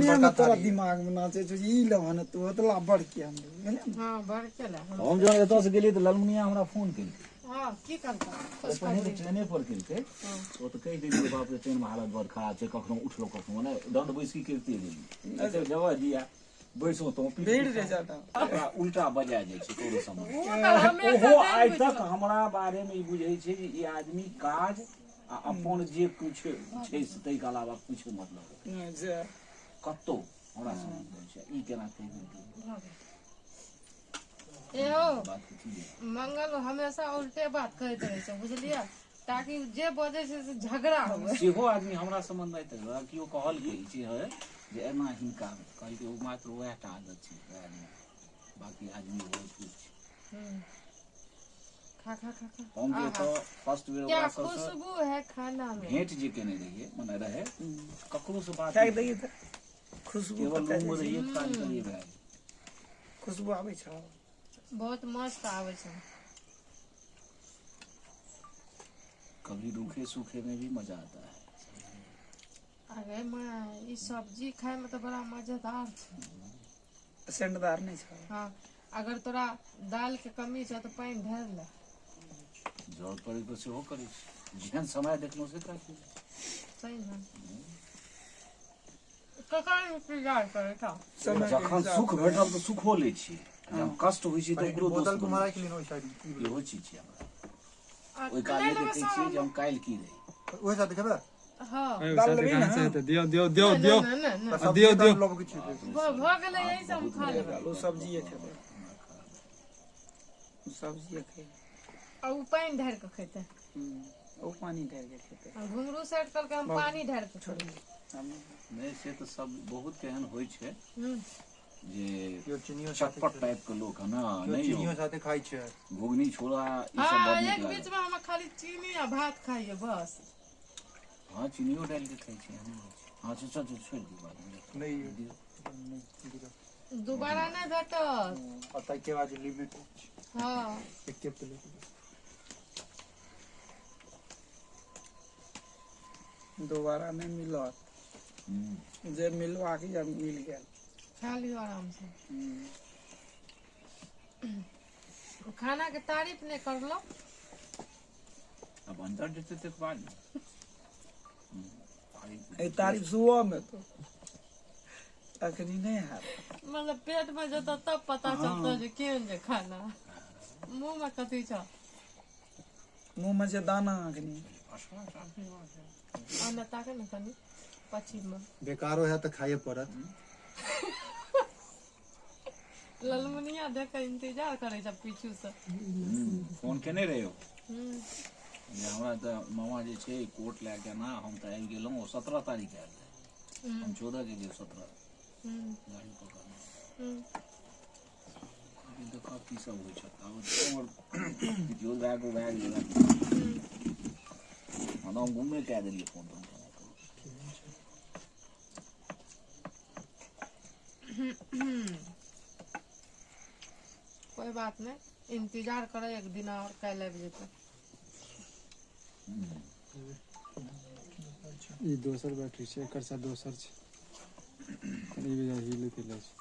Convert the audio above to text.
दुनिया में तोरा दिमाग में नाचे छ ई लवन तो ओतला बढ़ के हम हां बढ़ के ला हम जब एतौ से गेली त ललमुनिया हमरा फोन केलकै हां की करता पहिने त ट्रेने पर केलकै ओ त कहि देलियै बाप रे ट्रेन में हालत बड़ खराब छै कखनो उठलो कखनो ने दंड बैसकी करते गेली एते जवाब दिया बैसो तो भीड़ रे जाता उल्टा बजा जाय छै तोरे समय ओहो आइ तक हमरा बारे में ई बुझै छै जे ई आदमी काज आ अपन जे कुछ छै तै के अलावा कुछ मतलब जे कत्तो हमरा समझ छै ई केना कहि ए हो मंगल हमेशा उल्टे बात कहते रहे छै बुझलिए ताकि जे बजे छै से झगड़ा होवे सेहो आदमी हमरा संबंध में त कियो कहल के छै है जे एना हिनका कहै के ओ मात्र वएह टा आदत छै बाकी आदमी बहुत कुछ खा खा खा खा हम जे तो फर्स्ट बेर क्या ओकरा सब खुशबू है खाना में भेंट जे केने रहिए मने रहे ककरो से बात फेंक दई त खुशबू केवल रूम में रहिए काज करिए भाई खुशबू आबै छ बहुत मस्त आवे छै कभी रूखे सूखे में भी मजा आता है अरे मैं ई सब्जी खाए में तो बड़ा मजेदार छै सेंडदार नहीं छ हां अगर तोरा दाल के कमी छ तो पानी ढार ले जरूरत पड़े तो सेहो करी जेहन समय देखलो से काफी सही है कका इंतजार करे था जखन सुख भेटल तो सुखो लै छी जब कष्ट होई छै तो ओकरो बोतल को मारा के लिए ओइ साइड इहो चीज छै हमरा ओइ काले देखै छियै जे हम काल्हि की रही ओइ साइड देखबे हां दाल लेबी ना दियो दियो दियो दियो दियो दियो लोग के छी भ गेलै यही सब हम खा लेबै लो सब्जी खेबै सब्जी खेबै आ उ पानी ढार के खेते ओ पानी ढार के खेबै घुंगरू सेट करके हम पानी ढार के छोड़ी नहीं से तो सब बहुत केहन होई छै जे यो चिनियो चटपट टाइप के लोग है ना नहीं चिनियो साथे खाइ छै घुगनी छोड़ा ई सब हां बड़ एक बीच में हम खाली चीनी आ भात खाइए बस हां चीनियो डाल के खाइ छै हां छोड़ छोड़ दी बात नहीं दोबारा नहीं भेटत पता के बाद लिमिट हां एक के प्लेट दोबारा नहीं मिलत जे मिलवा के जब मिल गेल खा लियो आराम से खाना के तारीफ नहीं कर लो अब अंदर देते थे बाद ए तारीफ सुबह में तो अखनी नहीं है मतलब पेट में जता तब पता चलता जे केहन जे खाना मुंह में कथी छ मुंह में से दाना अखनी अन्ना ताके न कनी पछिम में बेकारो है तो खाए पड़त ललमुनिया देख के इंतजार करे छ पीछू से फोन केने रहे हो जे हमरा त मामा जे छै कोर्ट ले के ना हम त आबि गेलौं 17 तारीख आयल रहे हम 14 के जे 17 गाड़ी पकड़ना देखा की सब होइ छै और जो बैग हम घूमे के देलिए फोन तो कोई बात नहीं इंतजार करे एक दिन और कल आबि जेतै ई दोसर बैटरी छै एकर सा दोसर छै कनी भी हिल के ले छै